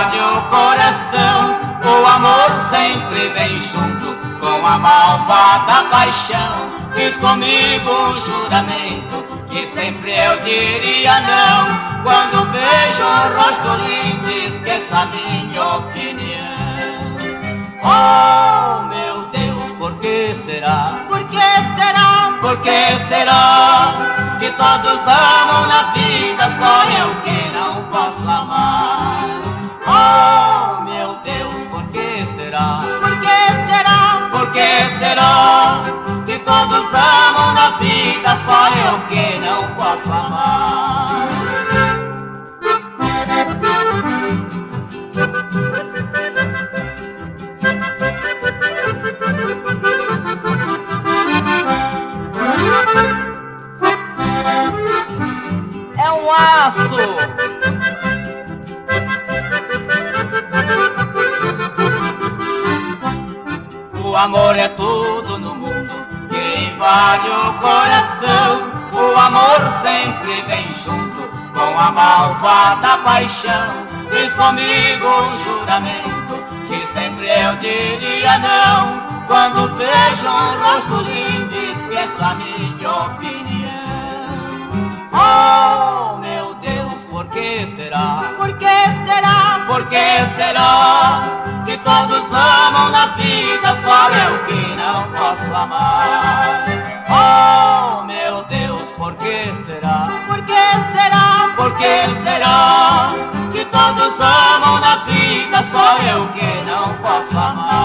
invade o coração. O amor sempre vem junto com a malvada paixão. Fiz comigo um juramento que sempre eu diria não. Quando vejo um rosto lindo, esqueço a minha opinião. Oh, meu Deus, por que será? Por que será? Por que será que todos amam na vida, só eu que não posso amar? Oh, meu Deus, por que será? Por que será? Por que será que todos amam na vida, só eu que não posso amar? É um aço. O amor é tudo no mundo que invade o coração. O amor sempre vem junto com a malvada paixão. Fiz comigo um juramento que sempre eu diria não. Quando vejo um rosto lindo, esqueço a minha opinião. Oh, meu Deus, por que será? Por que será? Por que será que todos amam na vida, só eu que não posso amar? Oh, meu Deus, por que será? Por que será? Por que será que todos amam na vida, só eu que não posso amar?